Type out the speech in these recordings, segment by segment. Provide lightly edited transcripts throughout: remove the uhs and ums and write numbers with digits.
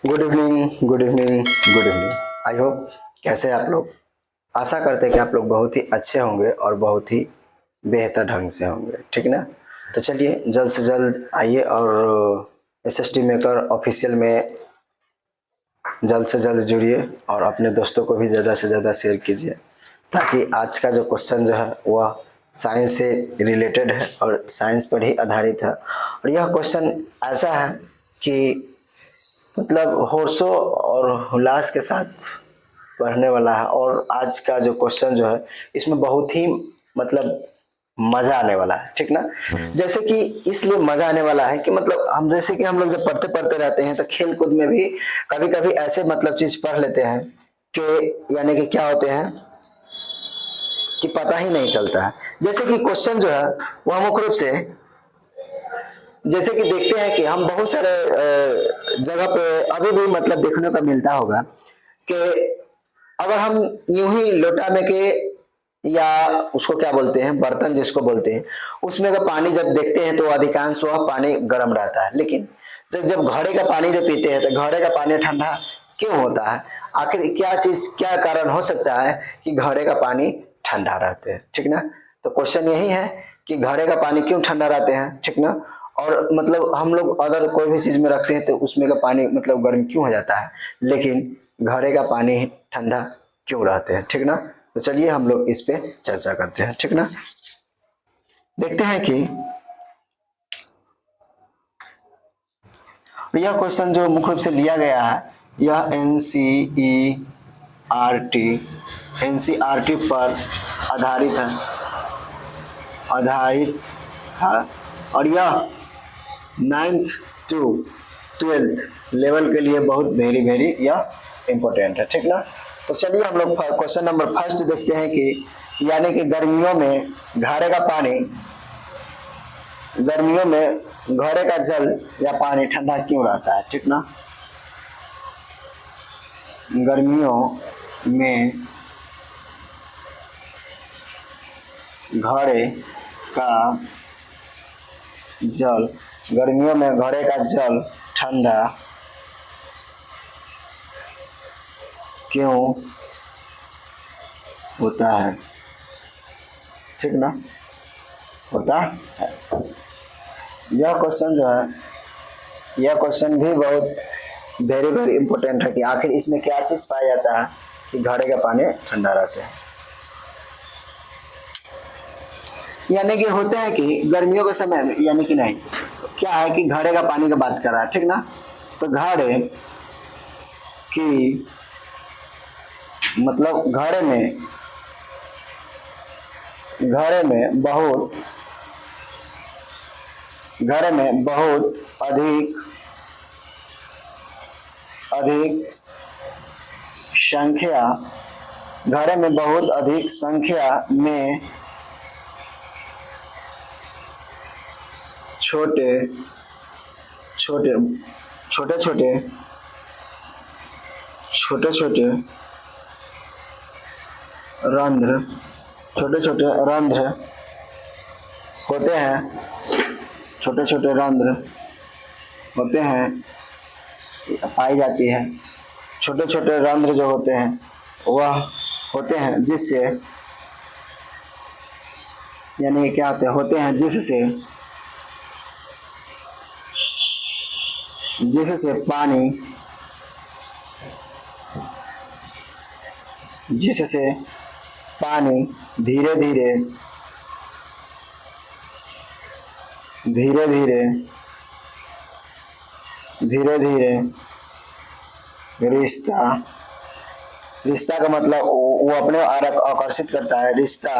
Good evening, good evening, good evening. I hope कैसे हैं आप लोग। आशा करते हैं कि आप लोग बहुत ही अच्छे होंगे और बहुत ही बेहतर ढंग से होंगे, ठीक ना। तो चलिए जल्द से जल्द आइए और एसएसटी मेकर ऑफिशियल में जल्द से जल्द जुड़िए और अपने दोस्तों को भी ज़्यादा से ज़्यादा शेयर कीजिए, ताकि आज का जो क्वेश्चन जो है वह साइंस से रिलेटेड है और साइंस पर ही आधारित है। और यह क्वेश्चन ऐसा है कि मतलब होशो और उल्लास के साथ पढ़ने वाला है। और आज का जो क्वेश्चन जो है इसमें बहुत ही मतलब मजा आने वाला है, ठीक ना। जैसे कि इसलिए मजा आने वाला है कि मतलब हम जैसे कि हम लोग जब पढ़ते पढ़ते रहते हैं तो खेल कूद में भी कभी कभी ऐसे मतलब चीज पढ़ लेते हैं कि यानी कि क्या होते हैं कि पता ही नहीं चलता है। जैसे कि क्वेश्चन जो है वह मुख्य रूप से जैसे कि देखते हैं कि हम बहुत सारे जगह पे अभी भी मतलब देखने को मिलता होगा कि अगर हम यूं ही लोटा में के या उसको क्या बोलते हैं बर्तन जिसको बोलते हैं उसमें का पानी जब देखते हैं तो अधिकांश वह पानी गर्म रहता है, लेकिन जब घड़े का पानी जब पीते हैं तो घड़े का पानी ठंडा क्यों होता है। आखिर क्या चीज क्या कारण हो सकता है कि घड़े का पानी ठंडा रहते हैं, ठीक ना। तो क्वेश्चन यही है कि घड़े का पानी क्यों ठंडा रहते हैं, ठीक ना। और मतलब हम लोग अगर कोई भी चीज में रखते हैं तो उसमें का पानी मतलब गर्म क्यों हो जाता है, लेकिन घड़े का पानी ठंडा क्यों रहते हैं, ठीक ना। तो चलिए हम लोग इस पे चर्चा करते हैं, ठीक ना। देखते हैं कि यह क्वेश्चन जो मुख्य रूप से लिया गया है यह आर टी एनसीईआरटी पर आधारित है आधारित है। और यह 9th टू 12th लेवल के लिए बहुत वेरी वेरी यह इम्पोर्टेंट है, ठीक ना। तो चलिए हम लोग क्वेश्चन नंबर फर्स्ट देखते हैं कि यानी कि गर्मियों में घड़े का जल या पानी ठंडा क्यों रहता है, ठीक ना। गर्मियों में घड़े का जल गर्मियों में घड़े का जल ठंडा क्यों होता है, ठीक ना। होता है यह क्वेश्चन जो है यह क्वेश्चन भी बहुत वेरी वेरी इंपॉर्टेंट है कि आखिर इसमें क्या चीज पाया जाता है कि घड़े का पानी ठंडा रहता है। यानी कि होता है कि गर्मियों के समय में यानी कि नहीं क्या है कि घड़े का पानी का बात कर रहा है, ठीक ना। तो घड़े की मतलब घड़े में बहुत अधिक अधिक संख्या घड़े में बहुत अधिक संख्या में छोटे छोटे छोटे छोटे छोटे छोटे रंध्र छोटे छोटे रंध्र होते हैं छोटे छोटे रंध्र होते हैं पाई जाती है। छोटे छोटे रंध्र जो होते हैं वह होते हैं जिससे यानी क्या होते हैं जिससे पानी धीरे धीरे धीरे धीरे धीरे धीरे रिश्ता रिश्ता का मतलब वो अपने आकर्षित करता है। रिश्ता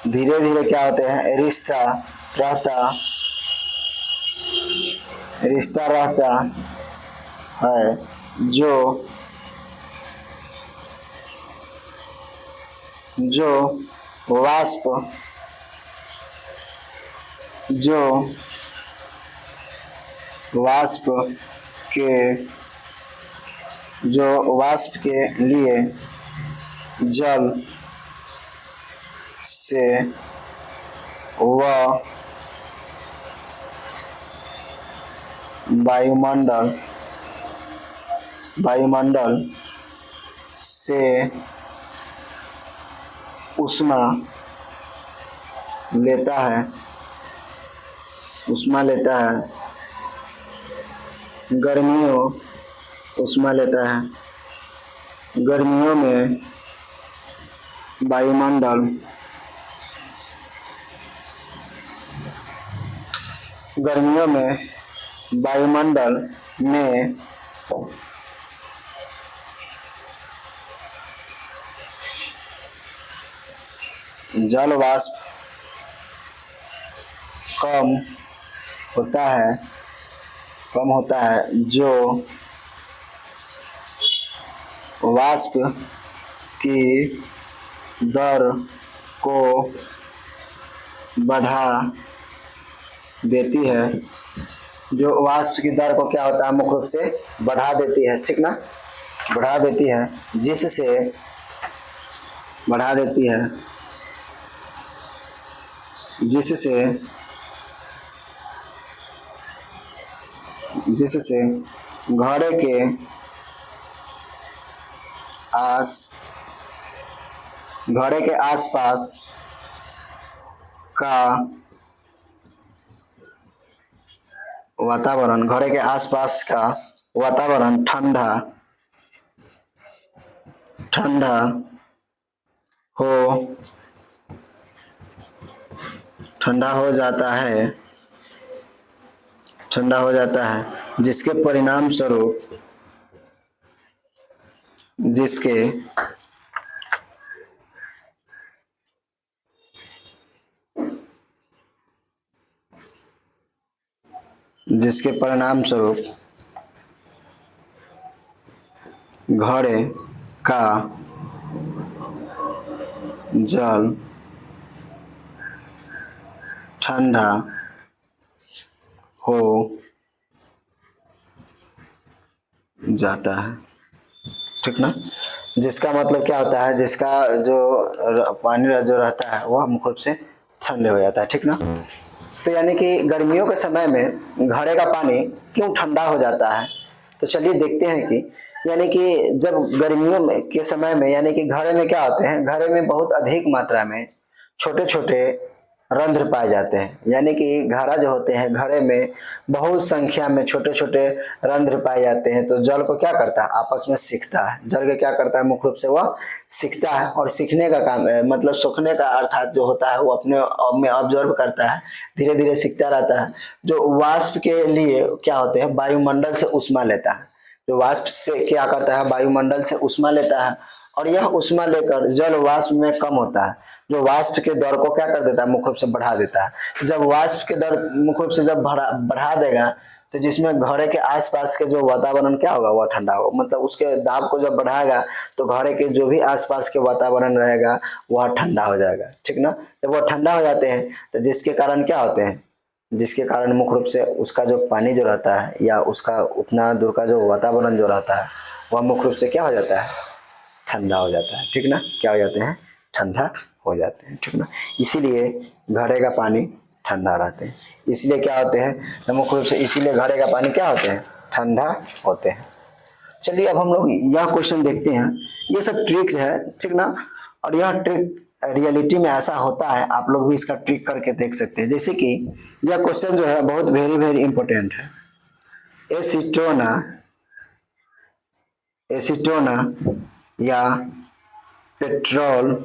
धीरे धीरे क्या होते हैं रहता रिश्ता रहता है जो जो वाष्प जो वाष्प के लिए जल से वह वायुमंडल वायुमंडल से ऊष्मा लेता है गर्मियों ऊष्मा लेता है गर्मियों में वायुमंडल में जल वाष्प कम होता है जो वाष्प की दर को बढ़ा देती है क्या होता है मुख्य रूप से बढ़ा देती है, ठीक ना, बढ़ा देती है जिससे घड़े के आसपास का वातावरण ठंडा हो जाता है जिसके परिणाम स्वरूप घड़े का जल ठंडा हो जाता है, ठीक ना। जिसका मतलब क्या होता है, जिसका जो पानी जो रहता है वह मुख्य रूप से ठंडे हो जाता है, ठीक ना। तो यानी कि गर्मियों के समय में घड़े का पानी क्यों ठंडा हो जाता है, तो चलिए देखते हैं कि यानी कि जब गर्मियों में के समय में यानी कि घड़े में क्या होते हैं, घड़े में बहुत अधिक मात्रा में छोटे छोटे रंध्र पाए जाते हैं, यानी कि घड़ा जो होते हैं घड़े में बहुत संख्या में छोटे छोटे रंध्र पाए जाते हैं। तो जल को क्या करता है, आपस में सिकता है, जल को क्या करता है मुख्य रूप से वह सिकता है और सीखने का काम मतलब सूखने का अर्थात जो होता है वो अपने में ऑब्जर्व करता है, धीरे धीरे सीखता रहता है। जो वाष्प के लिए क्या होते हैं, वायुमंडल से ऊष्मा लेता है, जो वाष्प से क्या करता है, वायुमंडल से ऊष्मा लेता है और यह ऊष्मा लेकर जल वाष्प में कम होता है, जो वाष्प के दर को क्या कर देता है, मुख्य रूप से बढ़ा देता है। जब वाष्प के दर मुख्य रूप से जब बढ़ा देगा तो जिसमें घड़े के आसपास के जो वातावरण क्या होगा, वह ठंडा होगा, मतलब उसके दाब को जब बढ़ाएगा तो घड़े के जो भी आसपास के वातावरण रहेगा वह ठंडा हो जाएगा, ठीक ना। जब वह ठंडा हो जाते हैं तो जिसके कारण क्या होते हैं, जिसके कारण मुख्य रूप से उसका जो पानी जो रहता है या उसका उतना दूर का जो वातावरण जो रहता है वह मुख्य रूप से क्या हो जाता है, ठंडा हो जाता है, ठीक ना, क्या हो जाते हैं, ठंडा हो जाते हैं, ठीक ना। इसीलिए घड़े का पानी ठंडा रहते हैं, इसलिए क्या होते हैं मुख्य रूप से, इसीलिए घड़े का पानी क्या होते हैं, ठंडा होते हैं। चलिए अब हम लोग यह क्वेश्चन देखते हैं, ये सब ट्रिक्स है, ठीक ना, और यह ट्रिक रियलिटी में ऐसा होता है, आप लोग भी इसका ट्रिक करके देख सकते हैं। जैसे कि यह क्वेश्चन जो है बहुत वेरी वेरी इंपॉर्टेंट है। एसीटोना या पेट्रोल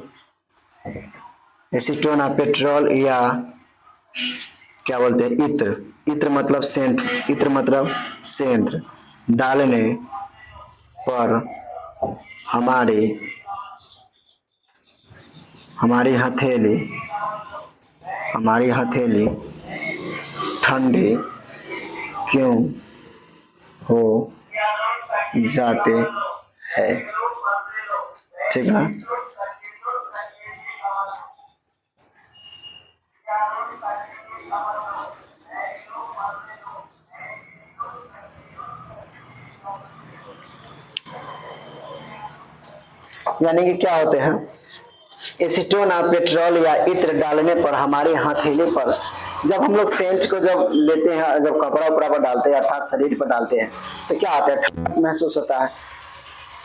या क्या बोलते हैं, इत्र मतलब सेंध डालने पर हमारी हथेली ठंडी क्यों हो जाते हैं, ठीक ना। यानी कि क्या होते हैं, एसीटोन पेट्रोल या इत्र डालने पर हमारी हथेली पर जब हम लोग सेंट को जब लेते हैं, जब कपड़ा उपड़ा पर डालते हैं अर्थात शरीर पर डालते हैं, तो क्या आता है, ठंडक महसूस होता है।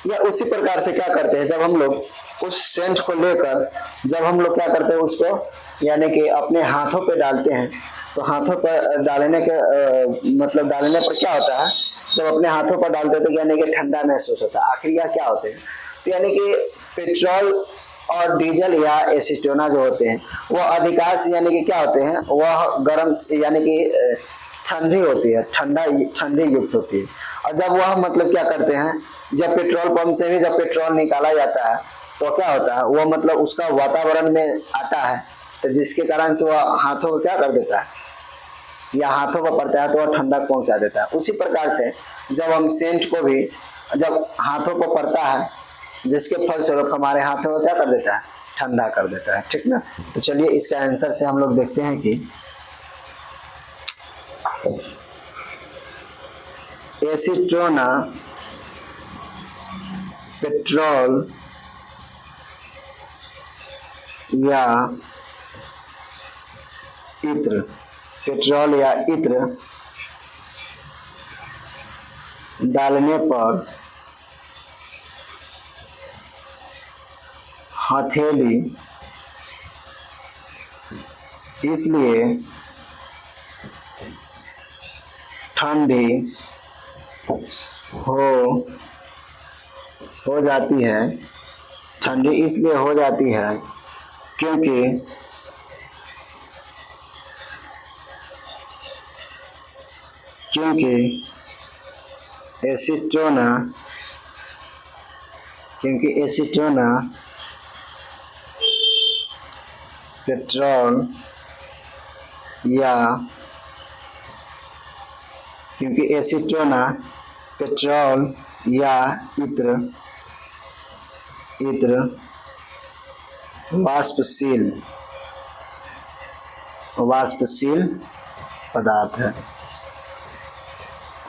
या उसी प्रकार से क्या करते हैं, जब हम लोग उस सेंट को लेकर जब हम लोग क्या करते हैं उसको यानी कि अपने हाथों पे डालते हैं, तो हाथों पर डालने के मतलब डालने पर क्या होता है, जब अपने हाथों पर डालते हैं तो यानी कि ठंडा महसूस होता है। आखिर यह क्या होते हैं, तो यानी कि पेट्रोल और डीजल या एसीटोना जो होते हैं वह अधिकांश यानी कि क्या होते हैं, वह गर्म यानी कि ठंडी होती है, ठंडी युक्त होती है। और जब वह मतलब क्या करते हैं, जब पेट्रोल पंप से भी जब पेट्रोल निकाला जाता है तो क्या होता है, वह मतलब उसका वातावरण में आता है, तो जिसके कारण से वह हाथों को क्या कर देता है या हाथों पर पड़ता है तो वह ठंडक पहुंचा देता है। उसी प्रकार से जब हम सेंट को भी जब हाथों पर पड़ता है, जिसके फलस्वरूप हमारे हाथों को क्या कर देता है, ठंडा कर देता है, ठीक ना। तो चलिए इसका आंसर से हम लोग देखते हैं कि एसीटोना पेट्रोल या इत्र, पेट्रोल या इत्र डालने पर हथेली इसलिए ठंडी हो जाती है, ठंडी इसलिए हो जाती है क्योंकि एसीटोना पेट्रोल या इत्र वाष्पशील पदार्थ है,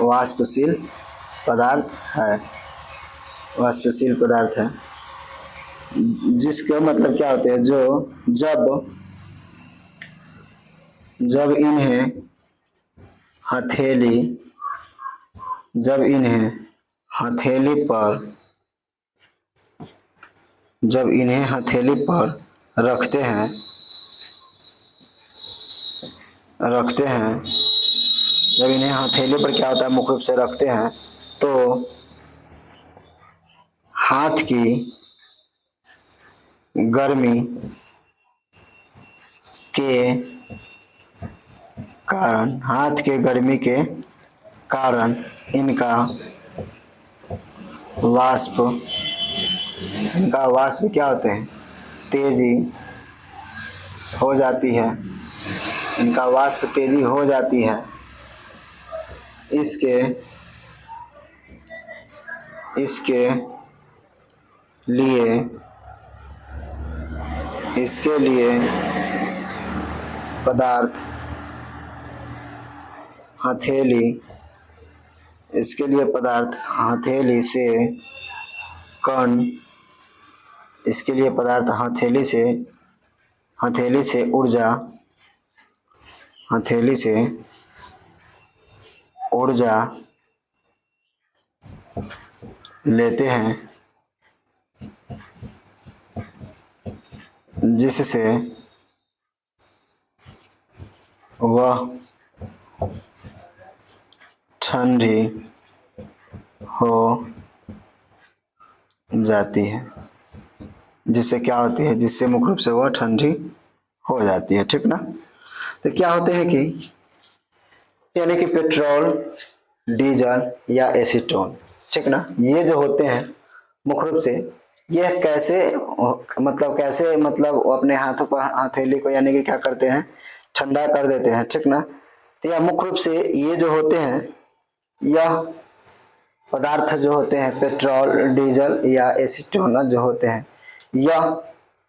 वाष्पशील पदार्थ है, जिसका मतलब क्या होते हैं, जो जब इन्हें हथेली पर रखते हैं, जब इन्हें हथेली पर क्या होता है, मुख्य रूप से रखते हैं, तो हाथ की गर्मी के कारण इनका वाष्प क्या होते हैं, तेजी हो जाती है, इनका वाष्प तेजी हो जाती है। इसके लिए पदार्थ हथेली से ऊर्जा लेते हैं, जिससे वह ठंडी हो जाती है, जिससे क्या होती है, जिससे मुख्य रूप से वह ठंडी हो जाती है, ठीक ना। तो क्या होते हैं कि यानी कि पेट्रोल, डीजल या एसीटोन, ठीक ना, ये जो होते हैं मुख्य रूप से यह कैसे वो अपने हाथों पर हथेली को यानी कि क्या करते हैं, ठंडा कर देते हैं, ठीक ना। तो यह मुख्य रूप से ये जो होते हैं, यह पदार्थ जो होते हैं पेट्रोल, डीजल या एसीटोन जो होते हैं, यह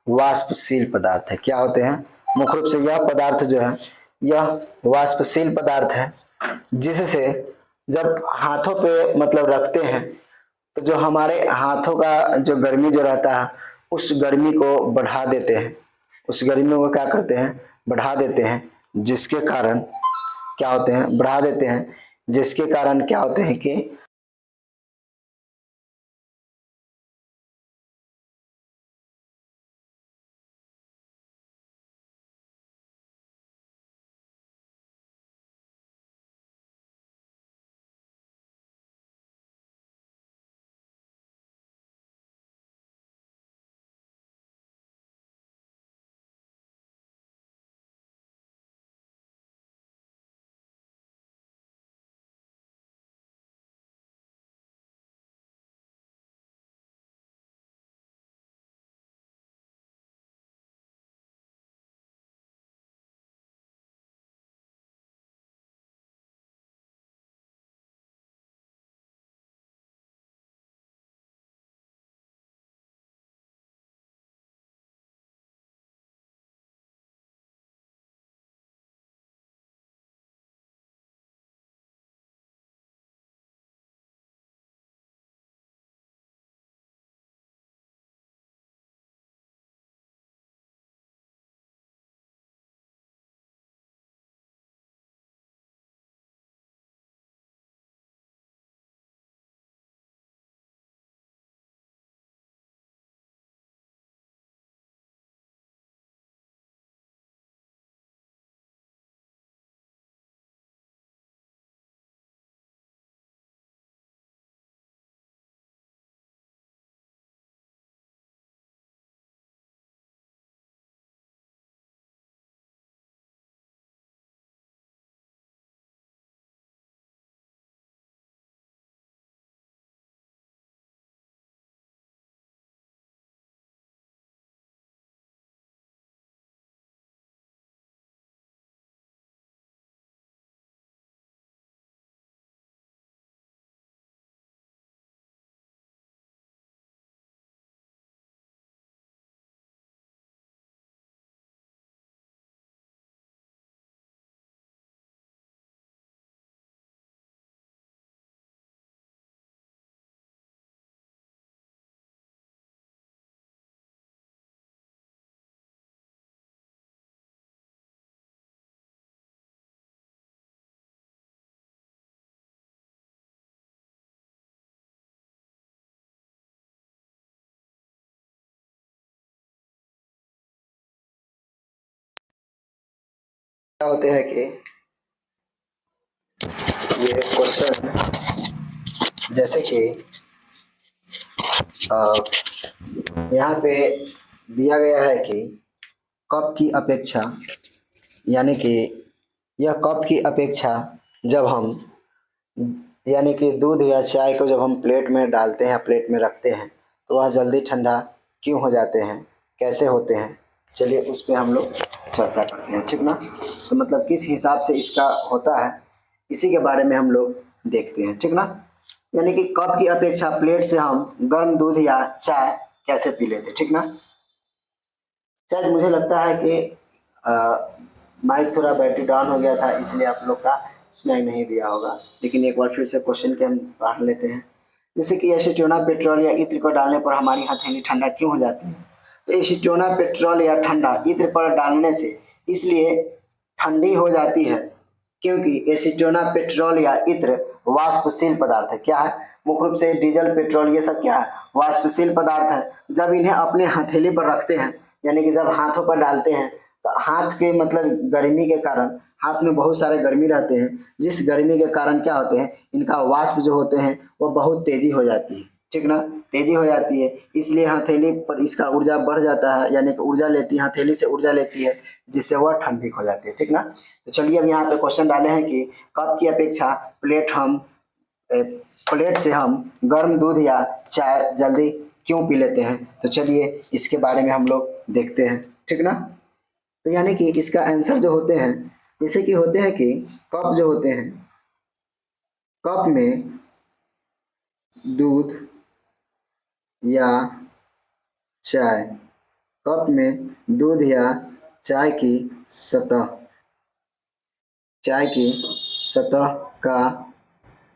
वाष्पशील पदार्थ है। क्या होते हैं, मुख्य रूप से यह पदार्थ जो है यह वाष्पशील पदार्थ है, जिससे जब हाथों पे मतलब रखते हैं तो जो हमारे हाथों का जो गर्मी जो रहता है उस गर्मी को बढ़ा देते हैं, उस गर्मी को क्या करते हैं, बढ़ा देते हैं, जिसके कारण क्या होते हैं, बढ़ा देते हैं, जिसके कारण क्या होते हैं कि क्या होते हैं कि ये क्वेश्चन जैसे कि यहाँ पे दिया गया है कि कप की अपेक्षा, यानी कि यह कप की अपेक्षा जब हम, यानी कि दूध या चाय को जब हम प्लेट में डालते हैं, प्लेट में रखते हैं, तो वह जल्दी ठंडा क्यों हो जाते हैं, कैसे होते हैं, चलिए उस पर हम लोग चर्चा करते हैं, ठीक ना। तो मतलब किस हिसाब से इसका होता है, इसी के बारे में हम लोग देखते हैं, ठीक ना। यानी कि कप की अपेक्षा प्लेट से हम गर्म दूध या चाय कैसे पी लेते हैं, ठीक ना। शायद मुझे लगता है कि माइक थोड़ा बैटरी डाउन हो गया था, इसलिए आप लोग का सुनाई नहीं दिया होगा, लेकिन एक बार फिर से क्वेश्चन के हम पढ़ लेते हैं। जैसे कि एसीटोना पेट्रोल या इत्र को डालने पर हमारी हथेली ठंडा क्यों हो जाती है। तो एसीटोना पेट्रोल या ठंडा इत्र पर डालने से इसलिए ठंडी हो जाती है क्योंकि एसीटोना पेट्रोल या इत्र वाष्पशील पदार्थ है। क्या है, मुख्य रूप से डीजल पेट्रोल ये सब क्या है, वाष्पशील पदार्थ है। जब इन्हें अपने हथेली पर रखते हैं, यानी कि जब हाथों पर डालते हैं, तो हाथ के मतलब गर्मी के कारण, हाथ में बहुत सारे गर्मी रहते हैं, जिस गर्मी के कारण क्या होते हैं, इनका वाष्प जो होते हैं वो बहुत तेजी हो जाती है, ठीक ना, तेजी हो जाती है, इसलिए हथेली पर इसका ऊर्जा बढ़ जाता है, यानी कि ऊर्जा लेती है, हथेली से ऊर्जा लेती है, जिससे वह ठंडी हो जाती है, ठीक ना। तो चलिए अब यहाँ पे क्वेश्चन डाले हैं कि कप की अपेक्षा प्लेट से हम गर्म दूध या चाय जल्दी क्यों पी लेते हैं। तो चलिए इसके बारे में हम लोग देखते हैं, ठीक ना। तो यानी कि इसका आंसर जो होते हैं, जैसे कि होते हैं कि कप जो होते हैं, कप में दूध या चाय, कप में दूध या चाय की सतह, चाय की सतह का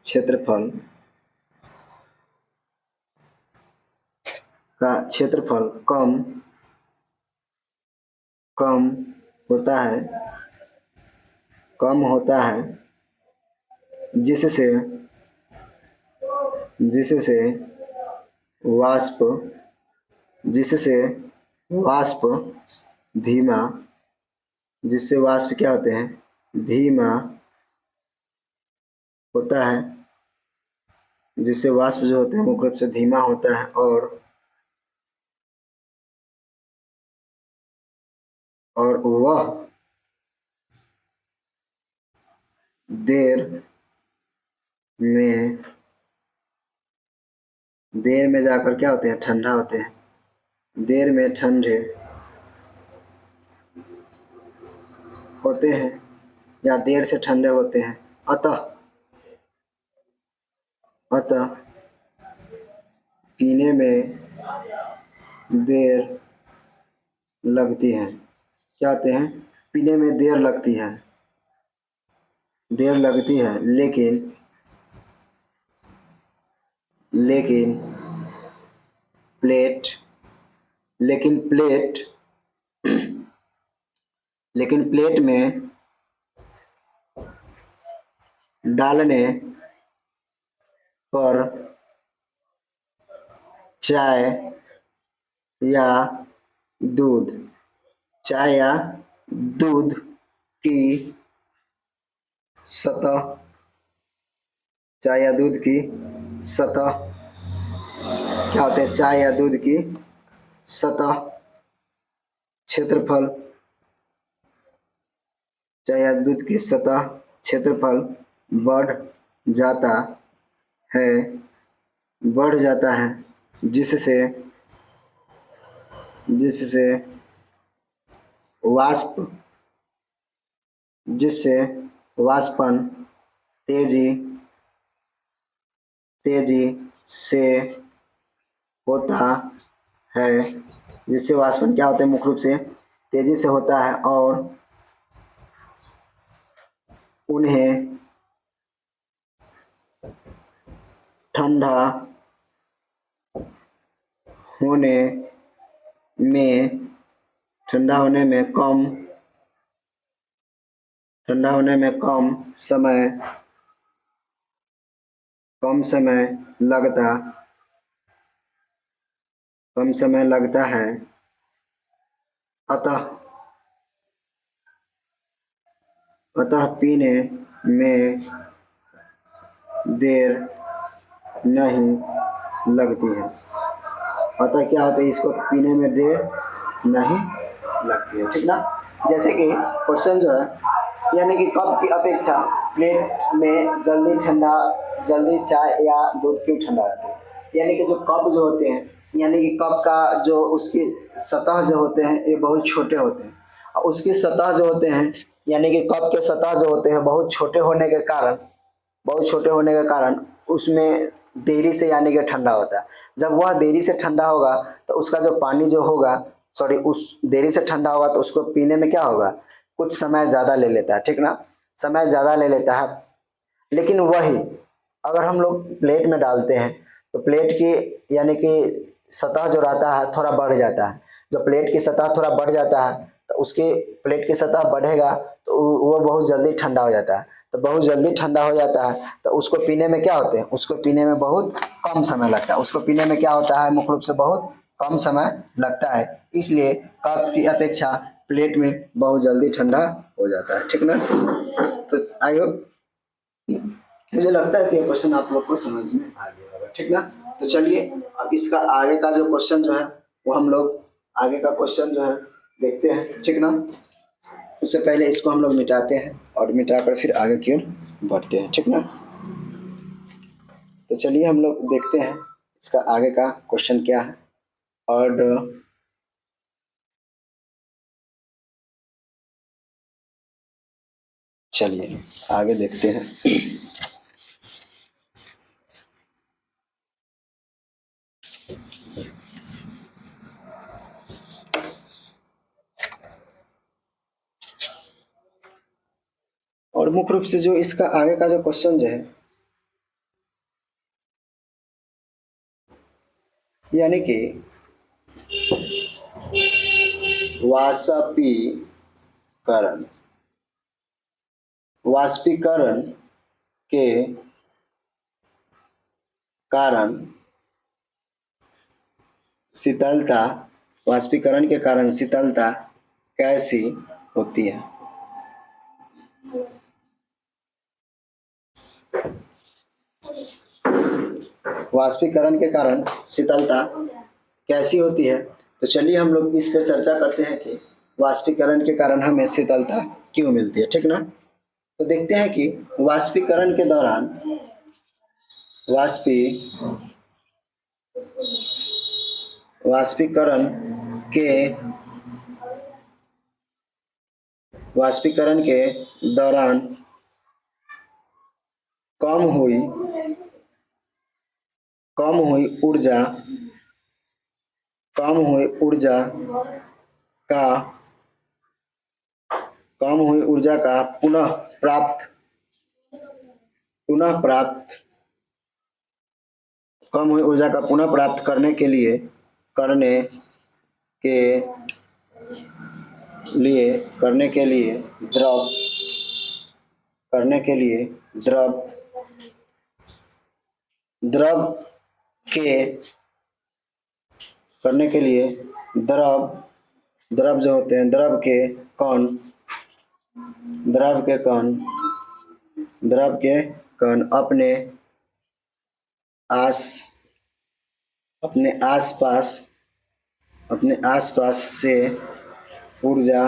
क्षेत्रफल, कम कम होता है, कम होता है जिससे जिससे वाष्प जिससे वाष्प धीमा जिससे वाष्प क्या होते हैं, धीमा होता है, जिससे वाष्प जो होते हैं मुख्य रूप से धीमा होता है और वह देर में जाकर क्या होते हैं, ठंडा होते हैं, देर में ठंडे होते हैं या देर से ठंडे होते हैं। अतः पीने में देर लगती है। क्या होते हैं, पीने में देर लगती है, लेकिन प्लेट लेकिन प्लेट में डालने पर चाय या दूध की सतह क्या होते हैं, चाय या दूध की सतह क्षेत्रफल बढ़ जाता है जिससे वाष्पन तेजी से होता है, जिससे वाष्पन क्या होता है, मुख्य रूप से तेजी से होता है और उन्हें ठंडा होने में कम समय लगता है। अतः पीने में देर नहीं लगती है। अतः क्या होता है, इसको पीने में देर नहीं लगती है, ठीक ना। जैसे कि क्वेश्चन जो है, यानी कि कप की अपेक्षा प्लेट में जल्दी चाय या दूध क्यों ठंडा रहता है। यानी कि जो कप जो होते हैं, यानी कि कप का जो उसकी सतह जो होते हैं ये बहुत छोटे होते हैं, और उसकी सतह जो होते हैं, यानी कि कप के सतह जो होते हैं बहुत छोटे होने के कारण उसमें देरी से यानी कि ठंडा होता है। जब वह देरी से ठंडा होगा तो उसका जो पानी जो होगा, उस देरी से ठंडा होगा तो उसको पीने में क्या होगा, कुछ समय ज़्यादा ले लेता है, ठीक ना, समय ज़्यादा ले लेता है। लेकिन वही अगर हम लोग प्लेट में डालते हैं तो प्लेट की यानी कि सतह जो रहता है थोड़ा बढ़ जाता है। जब प्लेट की सतह थोड़ा बढ़ जाता है तो उसकी प्लेट की सतह बढ़ेगा तो वो बहुत जल्दी ठंडा हो जाता है। तो बहुत जल्दी ठंडा हो जाता है तो उसको पीने में क्या होते हैं, उसको पीने में बहुत कम समय लगता है। उसको पीने में क्या होता है, मुख्य रूप से बहुत कम समय लगता है। इसलिए कप की अपेक्षा प्लेट में बहुत जल्दी ठंडा हो जाता है, ठीक ना। तो आई होप, मुझे लगता है कि ये क्वेश्चन आप लोग को समझ में आ गया होगा, ठीक ना। तो चलिए अब इसका आगे का जो क्वेश्चन जो है वो हम लोग आगे का क्वेश्चन जो है देखते हैं, ठीक ना। उससे पहले इसको हम लोग मिटाते हैं और मिटाकर फिर आगे की ओर बढ़ते हैं, ठीक ना। तो चलिए हम लोग देखते हैं इसका आगे का क्वेश्चन क्या है। और चलिए आगे देखते हैं। और मुख्य रूप से जो इसका आगे का जो क्वेश्चन जो है, यानी कि वाष्पीकरण वाष्पीकरण के कारण शीतलता वाष्पीकरण के कारण शीतलता कैसी होती है? वाष्पीकरण के कारण शीतलता कैसी होती है? तो चलिए हम लोग इस पर चर्चा करते हैं कि वाष्पीकरण के कारण हमें शीतलता क्यों मिलती है, ठीक ना। तो देखते हैं कि वाष्पीकरण के दौरान वाष्पी वाष्पीकरण के वाष्पीकरण के दौरान कम हुई कम हुई ऊर्जा कम हुई ऊर्जा का कम हुई ऊर्जा का पुनः प्राप्त कम हुई ऊर्जा का पुनः प्राप्त करने के करने के लिए द्रव करने के लिए द्रव द्रव के करने के लिए द्रव द्रव जो होते हैं द्रव के कण अपने आस अपने आसपास अपने आसपास से ऊर्जा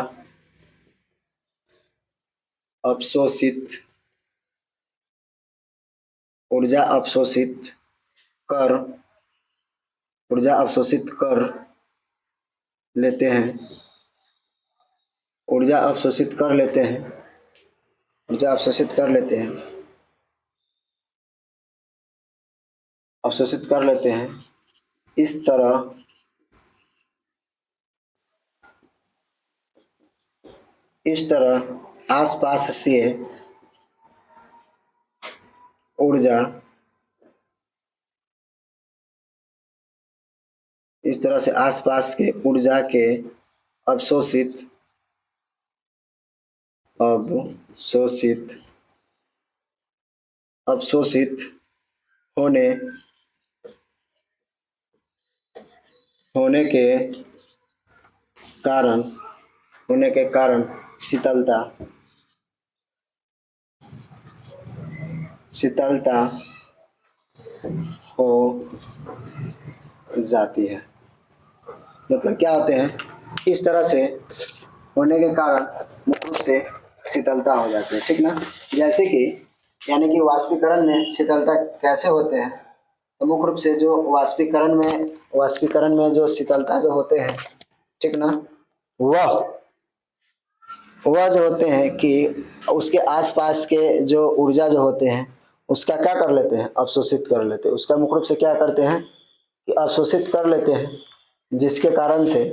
अवशोषित ऊर्जा अवशोषित कर ऊर्जा अवशोषित कर लेते हैं ऊर्जा अवशोषित कर लेते हैं ऊर्जा अवशोषित कर लेते हैं अवशोषित कर लेते हैं इस तरह आसपास से ऊर्जा इस तरह से आसपास के ऊर्जा के अवशोषित अवशोषित अवशोषित होने होने के कारण शीतलता शीतलता हो जाती है। मतलब क्या होते हैं, इस तरह से होने के कारण मुख्य रूप से शीतलता हो जाती है, ठीक ना। जैसे कि यानी कि वाष्पीकरण में शीतलता कैसे होते हैं, तो मुख्य रूप से जो वाष्पीकरण में जो शीतलता जो होते हैं, ठीक ना, वह वह जो होते हैं कि उसके आसपास के जो ऊर्जा जो होते हैं उसका क्या कर लेते हैं, अवशोषित कर लेते हैं। उसका मुख्य रूप से क्या करते हैं कि अवशोषित कर लेते हैं, जिसके कारण से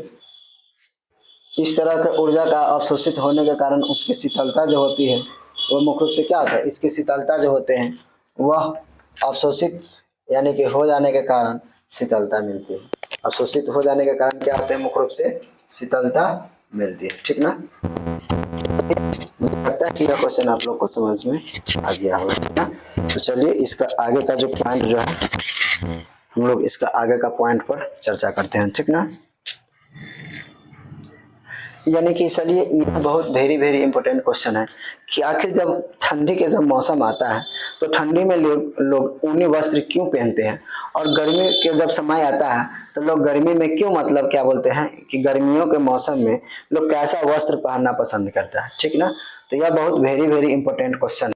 इस तरह के ऊर्जा का अवशोषित होने के कारण उसकी शीतलता जो होती है वह मुख्य रूप से क्या होता है, इसकी शीतलता जो होते हैं वह अवशोषित यानी कि हो जाने के कारण शीतलता मिलती है। अवशोषित हो जाने के कारण क्या होते हैं, मुख्य रूप से शीतलता मिलती है, ठीक ना। मुझे लगता है कि यह क्वेश्चन आप लोग को समझ में आ गया होगा, ठीक ना। तो चलिए इसका आगे का जो पॉइंट जो है हम लोग इसका आगे का पॉइंट पर चर्चा करते हैं, ठीक ना। यानी कि चलिए ये बहुत वेरी वेरी इंपॉर्टेंट क्वेश्चन है कि आखिर जब ठंडी के जब मौसम आता है तो ठंडी में लोग ऊनी वस्त्र क्यों पहनते हैं, और गर्मी के जब समय आता है तो लोग गर्मी में क्यों, मतलब क्या बोलते हैं कि गर्मियों के मौसम में लोग कैसा वस्त्र पहनना पसंद करता है, ठीक ना। तो यह बहुत वेरी वेरी इंपॉर्टेंट क्वेश्चन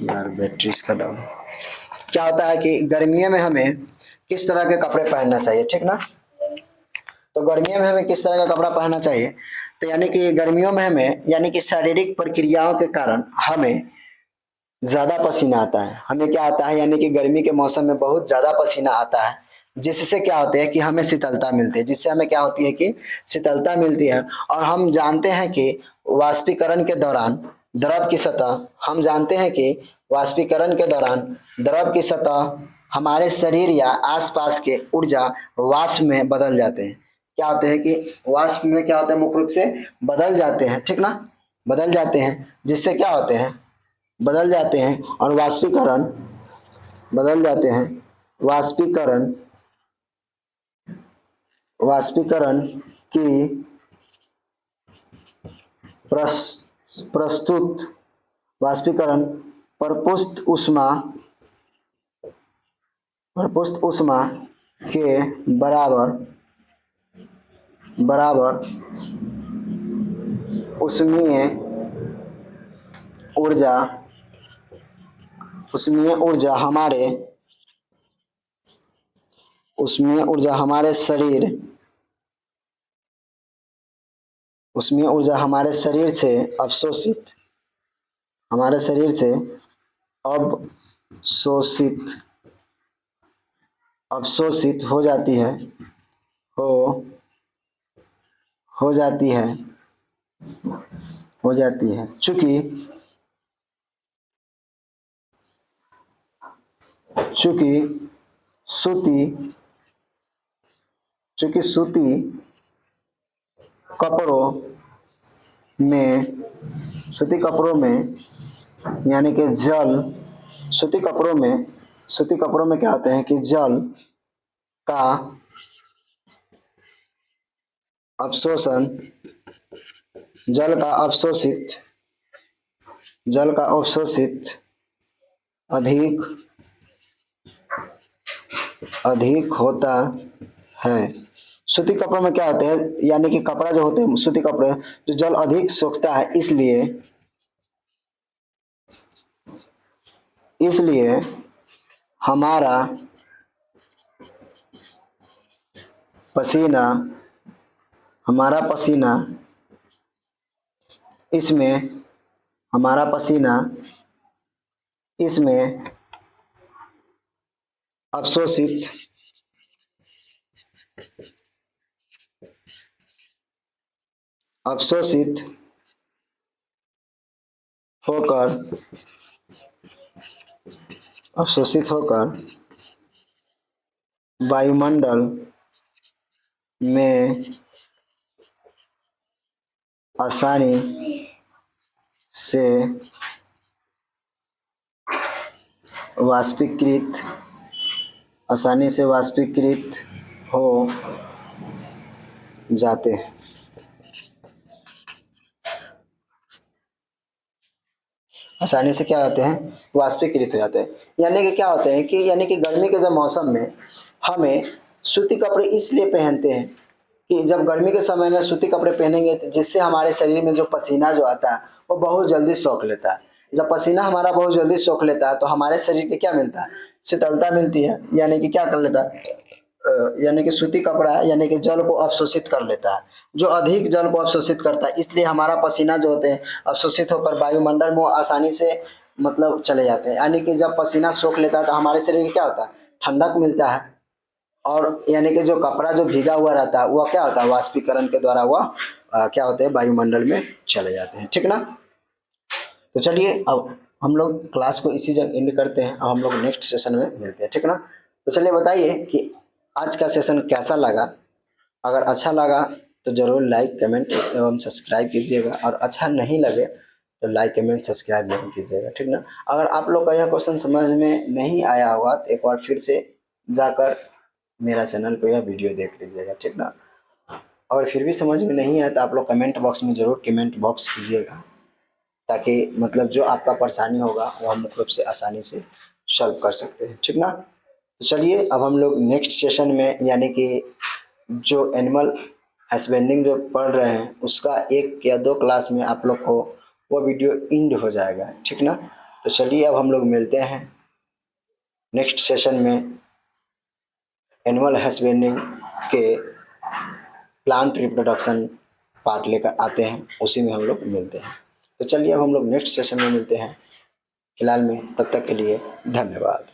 यार बैटरी इसका डाउन। क्या होता है कि गर्मियों में हमें किस तरह के कपड़े पहनना चाहिए, ठीक ना। तो गर्मियों में हमें किस तरह का कपड़ा पहनना चाहिए, तो यानी कि गर्मियों में हमें यानी कि शारीरिक प्रक्रियाओं के कारण हमें ज्यादा पसीना आता है। हमें क्या आता है, यानी कि गर्मी के मौसम में बहुत ज्यादा पसीना आता है, जिससे क्या होता है कि हमें शीतलता मिलती है, जिससे हमें क्या होती है कि शीतलता मिलती है। और हम जानते हैं कि वाष्पीकरण के दौरान द्रव की सतह हम जानते हैं कि वाष्पीकरण के दौरान द्रव की सतह हमारे शरीर या आसपास के ऊर्जा वाष्प में बदल जाते हैं। क्या होते हैं कि वाष्प में क्या होता है, मुख्य रूप से बदल जाते हैं, ठीक ना, बदल जाते हैं, जिससे क्या होते हैं, बदल जाते हैं और वाष्पीकरण बदल जाते हैं। वाष्पीकरण वाष्पीकरण की प्रस्तुत वाष्पीकरण परपुष्ट ऊष्मा के बराबर बराबर उष्मीय ऊर्जा उष्मीय ऊर्जा हमारे उष्मीय ऊर्जा हमारे शरीर उष्मीय ऊर्जा हमारे शरीर से अवशोषित हमारे शरीर से अवशोषित अवशोषित हो हो जाती है हो जाती है चूंकि सूती चूंकि कपड़ों में सूती कपड़ों में यानी कि जल सूती कपड़ों में क्या होते हैं कि का अवशोषण जल का अवशोषित जल का अवशोषित अधिक अधिक होता है। सूती कपड़ों में क्या होते हैं, यानी कि कपड़ा जो होते हैं सूती कपड़े जो जल अधिक सोखता है, इसलिए इसलिए हमारा पसीना हमारा पसीना इसमें हमारा पसीना इसमें अवशोषित अवशोषित होकर अवशोषित होकर वायुमंडल में आसानी से वाष्पीकृत हो जाते हैं। आसानी से क्या होते हैं, वाष्पीकृत हो जाते हैं। यानी कि क्या होते हैं कि यानी कि गर्मी के जब मौसम में हमें सूती कपड़े इसलिए पहनते हैं कि जब गर्मी के समय में सूती कपड़े पहनेंगे तो जिससे हमारे शरीर में जो पसीना जो आता है वो बहुत जल्दी सोख लेता है। जब पसीना हमारा बहुत जल्दी सोख लेता है तो हमारे शरीर को क्या मिलता है, शीतलता मिलती है। यानी कि क्या कर लेता है, यानी कि सूती कपड़ा यानी कि जल को अवशोषित कर लेता है, जो अधिक जल को अवशोषित करता है, इसलिए हमारा पसीना जो होते हैं अवशोषित होकर वायुमंडल में आसानी से मतलब चले जाते हैं। यानी कि जब पसीना सोख लेता है तो हमारे शरीर में क्या होता है, ठंडक मिलता है। और यानी कि जो कपड़ा जो भीगा हुआ रहता है वह क्या होता है, वाष्पीकरण के द्वारा वह क्या होते हैं, वायुमंडल में चले जाते हैं, ठीक ना। तो चलिए अब हम लोग क्लास को इसी जगह एंड करते हैं। अब हम लोग नेक्स्ट सेशन में मिलते हैं, ठीक ना। तो चलिए बताइए कि आज का सेशन कैसा लगा। अगर अच्छा लगा तो ज़रूर लाइक कमेंट एवं सब्सक्राइब कीजिएगा, और अच्छा नहीं लगे तो लाइक कमेंट सब्सक्राइब नहीं कीजिएगा, ठीक ना। अगर आप लोग का यह क्वेश्चन समझ में नहीं आया होगा तो एक बार फिर से जाकर मेरा चैनल को यह वीडियो देख लीजिएगा, ठीक ना। और फिर भी समझ में नहीं आया तो आप लोग कमेंट बॉक्स में ज़रूर कमेंट बॉक्स कीजिएगा, ताकि मतलब जो आपका परेशानी होगा वो हम रूप से आसानी से सॉल्व कर सकते हैं, ठीक ना। तो चलिए अब हम लोग नेक्स्ट सेशन में यानी कि जो एनिमल हस्बेंडिंग जो पढ़ रहे हैं उसका 1 या 2 क्लास में आप लोग को वो वीडियो एंड हो जाएगा, ठीक ना। तो तो चलिए अब हम लोग मिलते हैं नेक्स्ट सेशन में, एनिमल हस्बेंड्रिंग के प्लांट रिप्रोडक्शन पार्ट लेकर आते हैं, उसी में हम लोग मिलते हैं। तो चलिए अब हम लोग नेक्स्ट सेशन में मिलते हैं। फिलहाल में तब तक के लिए धन्यवाद।